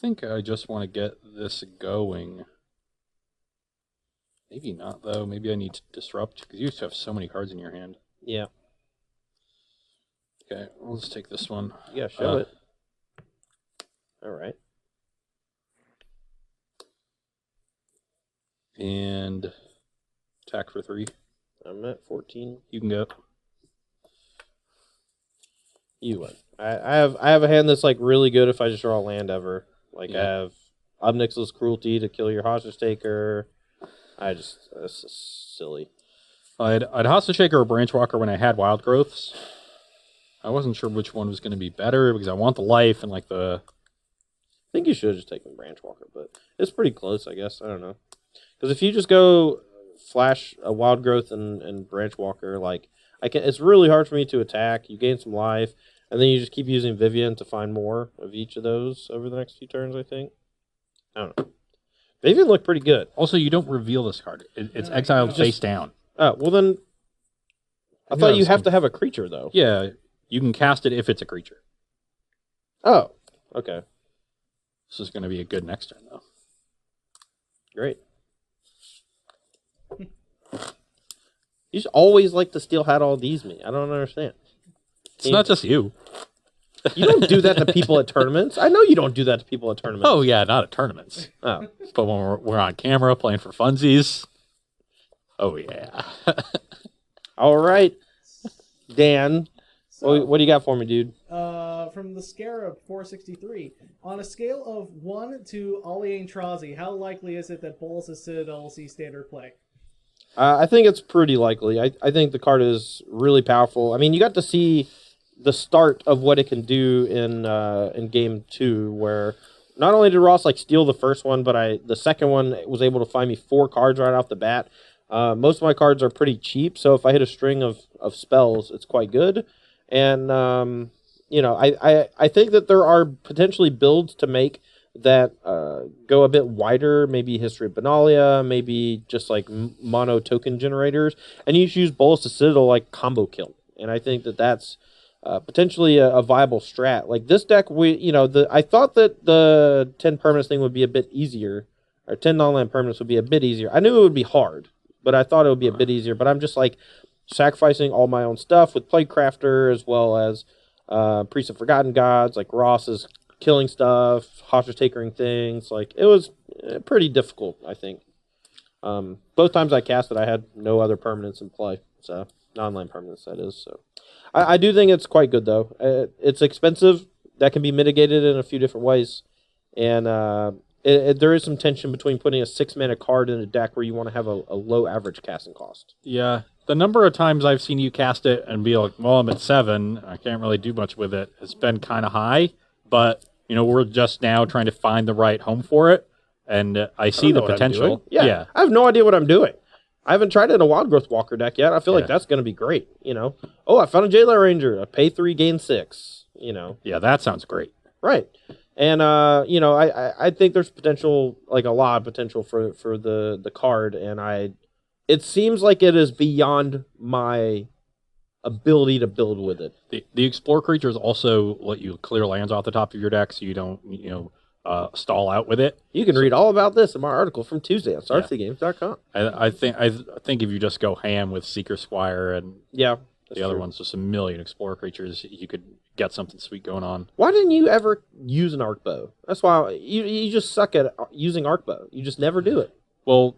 think I just want to get this going. Maybe not, though. Maybe I need to disrupt, because you used to have so many cards in your hand. Yeah. Okay, I'll just take this one. Yeah, show it. All right. And attack for 3. I'm at 14. You can go. You win. I have a hand that's like really good if I just draw a land ever. Like I have Obnix's Cruelty to kill your hostage taker. This is silly. I'd Hostage Taker or Branchwalker when I had Wild Growths. I wasn't sure which one was going to be better because I want the life and like the. I think you should have just taken Branchwalker, but it's pretty close, I guess. I don't know. Because if you just go flash a Wild Growth and Branchwalker, like it's really hard for me to attack. You gain some life, and then you just keep using Vivian to find more of each of those over the next few turns, I think. I don't know. Vivian looked pretty good. Also, you don't reveal this card. It's exiled face down. Oh, well then, I thought you have to have a creature, though. Yeah, you can cast it if it's a creature. Oh, okay. This is going to be a good next turn, though. Great. You just always like to steal hat all these me. I don't understand. It's not just you. You don't do that to people at tournaments. I know you don't do that to people at tournaments. Oh, yeah, not at tournaments. Oh. But when we're on camera playing for funsies, oh, yeah. All right, Dan. So, What do you got for me, dude? From the Scarab 463, on a scale of 1 to Aliane Trazi, how likely is it that Bolas' Citadel will see standard play? I think it's pretty likely. I think the card is really powerful. I mean, you got to see the start of what it can do in game 2, where not only did Ross like steal the first one, but the second one was able to find me 4 cards right off the bat. Most of my cards are pretty cheap, so if I hit a string of spells, it's quite good. And I think that there are potentially builds to make that go a bit wider, maybe History of Benalia, maybe just like mono token generators, and you should use Bolas the Citadel like combo kill. And I think that that's potentially a viable strat. Like this deck, I thought that the 10 permanents thing would be a bit easier, or 10 non-land permanents would be a bit easier. I knew it would be hard, but I thought it would be a bit easier. But I'm just like sacrificing all my own stuff with Plaguecrafter as well as Priest of Forgotten Gods, like Ross is killing stuff, hostage takering things. Like it was pretty difficult, I think. Both times I cast it, I had no other permanents in play, so non-land permanents that is. So I do think it's quite good though. It's expensive. That can be mitigated in a few different ways, and there is some tension between putting a 6-mana card in a deck where you want to have a low average casting cost. Yeah. The number of times I've seen you cast it and be like, well, I'm at 7. I can't really do much with it. It's been kind of high, but, we're just now trying to find the right home for it. And I see the potential. Yeah. I have no idea what I'm doing. I haven't tried it in a Wild Growth Walker deck yet. I feel like that's going to be great, Oh, I found a Jailer Ranger. I pay 3, gain 6, Yeah, that sounds great. Right. And, I think there's potential, like a lot of potential for the card. And it seems like it is beyond my ability to build with it. The Explore creatures also let you clear lands off the top of your deck so you don't, stall out with it. You can read all about this in my article from Tuesday on StarCityGames.com. I think if you just go ham with Seeker Squire and the other one's just a million Explorer creatures, you could get something sweet going on. Why didn't you ever use an Arkbow? That's why you just suck at using Arkbow. You just never do it. Well,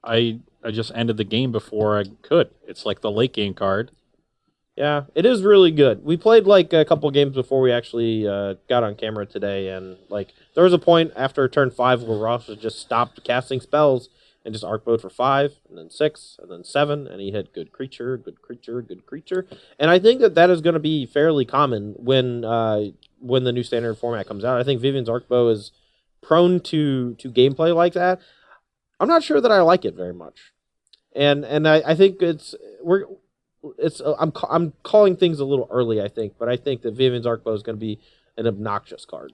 I just ended the game before I could. It's like the late game card. Yeah, it is really good. We played like a couple games before we actually got on camera today, and like there was a point after turn 5 where Ross just stopped casting spells and just Arkbowed for 5, and then 6, and then 7, and he hit good creature, good creature, good creature. And I think that is going to be fairly common when the new standard format comes out. I think Vivian's Arkbow is prone to gameplay like that. I'm not sure that I like it very much, and I think I'm calling things a little early, I think, but I think that Vivian's Arkbow is going to be an obnoxious card.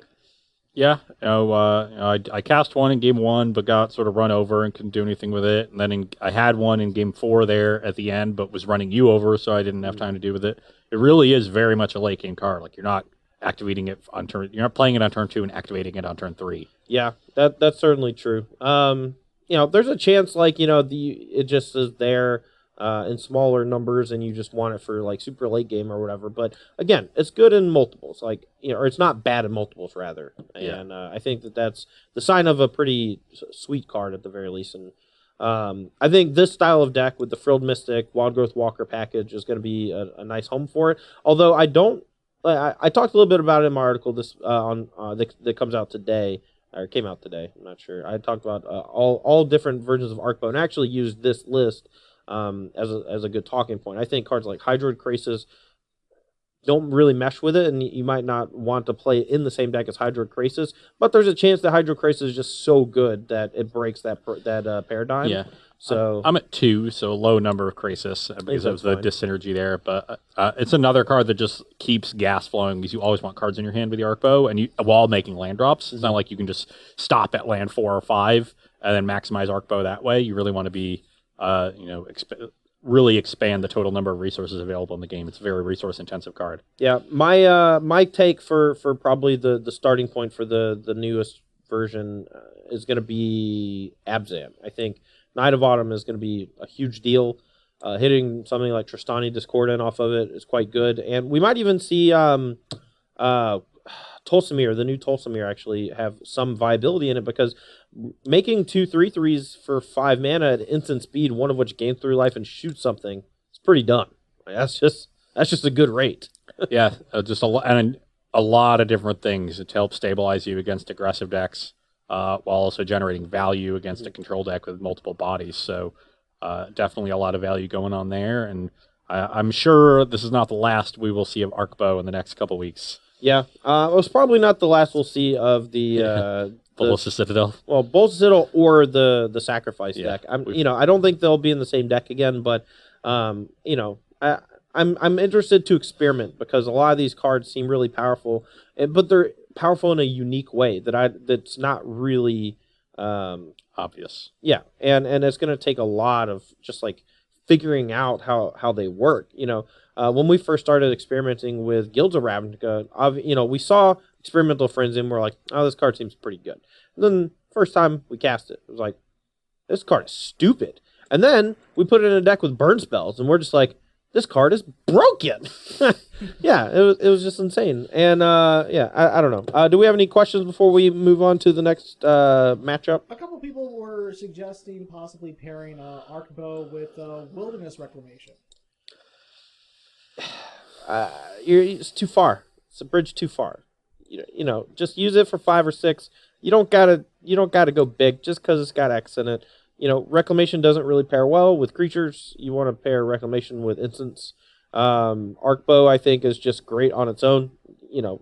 Yeah, I cast one in game 1, but got sort of run over and couldn't do anything with it. And then I had one in game 4 there at the end, but was running you over, so I didn't have time to do with it. It really is very much a late game card. Like you're not activating it on turn, you're not playing it on turn 2 and activating it on turn 3. Yeah, that's certainly true. There's a chance like it just is there. In smaller numbers, and you just want it for like super late game or whatever. But again, it's good in multiples, like or it's not bad in multiples rather. And I think that's the sign of a pretty sweet card at the very least. And I think this style of deck with the Frilled Mystic, Wild Growth Walker package is going to be a nice home for it. Although I talked a little bit about it in my article that comes out today. Or came out today. I'm not sure. I talked about all different versions of Arkbow and actually used this list as a good talking point. I think cards like Hydroid Krasis don't really mesh with it, and you might not want to play it in the same deck as Hydroid Krasis, but there's a chance that Hydroid Krasis is just so good that it breaks that paradigm. Yeah. So I'm at 2, so low number of Krasis because of the dyssynergy there. But it's another card that just keeps gas flowing because you always want cards in your hand with the Arkbow, and while making land drops. It's not like you can just stop at land 4 or 5 and then maximize Arkbow that way. You really want to be really expand the total number of resources available in the game. It's a very resource-intensive card. Yeah, my take for probably the starting point for the newest version is going to be Abzan. I think Night of Autumn is going to be a huge deal. Hitting something like Tristani Discordant off of it is quite good. And we might even see Tolsimir, the new Tolsimir, actually have some viability in it because making 2 3/3s for 5 mana at instant speed, one of which gains 3 life and shoots something, it's pretty done. That's just a good rate. Yeah, just a lot of different things to help stabilize you against aggressive decks, while also generating value against a control deck with multiple bodies. So definitely a lot of value going on there, and I'm sure this is not the last we will see of Arkbow in the next couple weeks. Yeah, it was probably not the last we'll see of the Ballista Citadel. Well, Ballista Citadel or the Sacrifice deck. I don't think they'll be in the same deck again, but I'm interested to experiment because a lot of these cards seem really powerful, but they're powerful in a unique way that's not really obvious. Yeah, and it's going to take a lot of just like figuring out how they work. When we first started experimenting with Guilds of Ravnica, we saw Experimental Frenzy and we're like, oh, this card seems pretty good. And then first time we cast it, it was like, this card is stupid. And then we put it in a deck with burn spells and we're just like, this card is broken. Yeah, it was just insane. And I don't know. Do we have any questions before we move on to the next matchup? A couple people were suggesting possibly pairing Arkbow with Wilderness Reclamation. It's too far. It's a bridge too far. Just use it for 5 or 6 you don't gotta go big just because it's got X in it. Reclamation doesn't really pair well with creatures. You want to pair Reclamation with instants. Arkbow, I think, is just great on its own.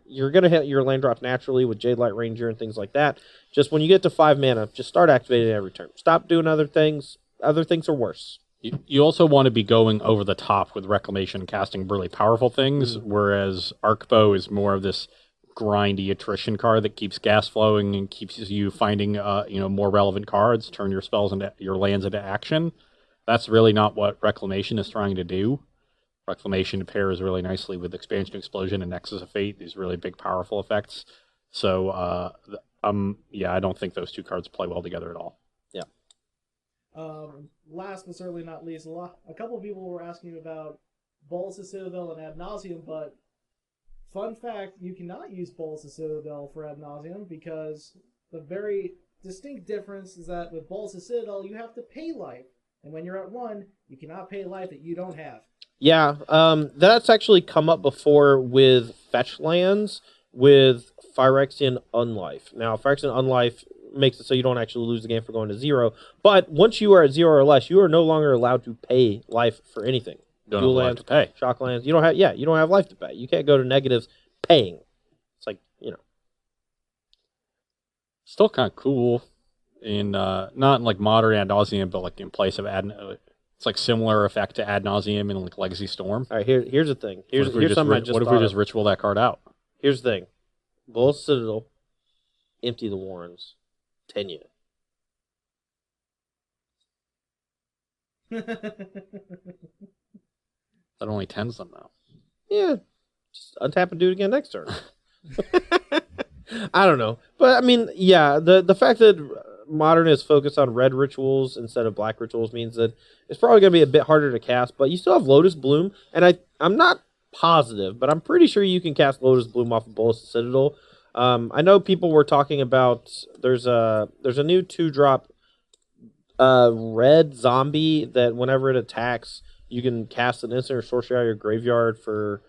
You're going to hit your land drops naturally with Jade Light Ranger and things like that. Just when you get to 5 mana, just start activating every turn. Stop doing other things. Other things are worse. You also want to be going over the top with Reclamation, casting really powerful things, whereas Arkbow is more of this grindy attrition card that keeps gas flowing and keeps you finding more relevant cards, turn your spells into your lands into action. That's really not what Reclamation is trying to do. Reclamation pairs really nicely with Expansion Explosion and Nexus of Fate, these really big powerful effects. So I don't think those two cards play well together at all. Yeah. Last but certainly not least, a couple of people were asking about Bolus of Citadel and Ad Nauseam, but fun fact, you cannot use Bolus of Citadel for Ad Nauseam because the very distinct difference is that with Bolus of Citadel, you have to pay life. And when you're at 1, you cannot pay life that you don't have. Yeah, that's actually come up before with fetch lands with Phyrexian Unlife. Now, Phyrexian Unlife makes it so you don't actually lose the game for going to 0. But once you are at 0 or less, you are no longer allowed to pay life for anything. You don't have life to pay. Shock lands. You don't have life to pay. You can't go to negatives paying. It's like, Still kind of cool in not in like modern Ad Nauseam, but like in place of it's like similar effect to Ad Nauseam in like Legacy Storm. All right, here's the thing. Here's something I just What if we just ritual that card out? Here's the thing. Bolus Citadel, empty the Warrens, 10 you. That only tens them though. Yeah, just untap and do it again next turn. I don't know, but I mean, yeah, the fact that Modern is focused on red rituals instead of black rituals means that it's probably going to be a bit harder to cast. But you still have Lotus Bloom, and I'm not positive, but I'm pretty sure you can cast Lotus Bloom off of Bolus Citadel. I know people were talking about there's a new 2-drop red zombie that whenever it attacks, you can cast an instant or sorcery out of your graveyard for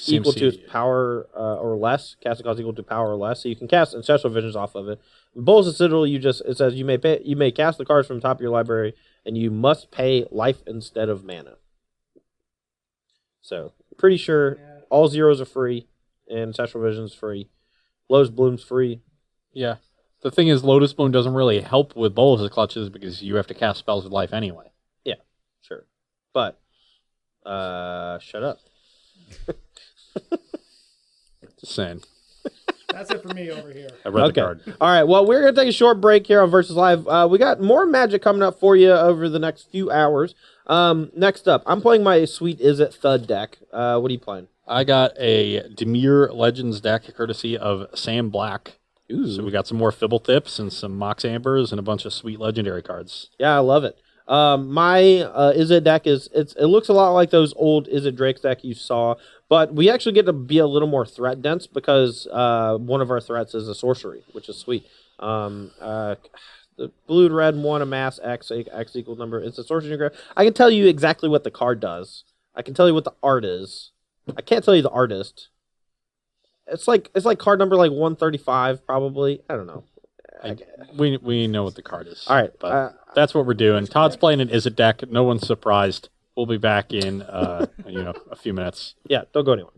equal to its power or less. Casting cost equal to power or less. So you can cast Ancestral Visions off of it. Bolus of Citadel, it says you may cast the cards from the top of your library, and you must pay life instead of mana. So pretty sure all zeros are free, and Ancestral Visions free. Lotus Bloom's free. Yeah. The thing is, Lotus Bloom doesn't really help with Bolus's clutches because you have to cast spells with life anyway. Yeah, sure. But shut up. Just saying. That's it for me over here. I read the card. All right. Well, we're going to take a short break here on Versus Live. We got more Magic coming up for you over the next few hours. Next up, I'm playing my Sweet Izzet Thud deck. What are you playing? I got a Dimir Legends deck courtesy of Sam Black. Ooh. So we got some more Fibble Tips and some Mox Ambers and a bunch of sweet legendary cards. Yeah, I love it. My Izzet deck it looks a lot like those old Izzet Drake's deck you saw, but we actually get to be a little more threat dense because one of our threats is a sorcery, which is sweet. The blue and red one amass X equals number. It's a sorcery in your grave. I can tell you exactly what the card does. I can tell you what the art is. I can't tell you the artist. It's like card number like 135 probably. I don't know. We know what the card is. All right, but that's what we're doing. Todd's playing an Izzet deck. No one's surprised. We'll be back in a few minutes. Yeah, don't go anywhere.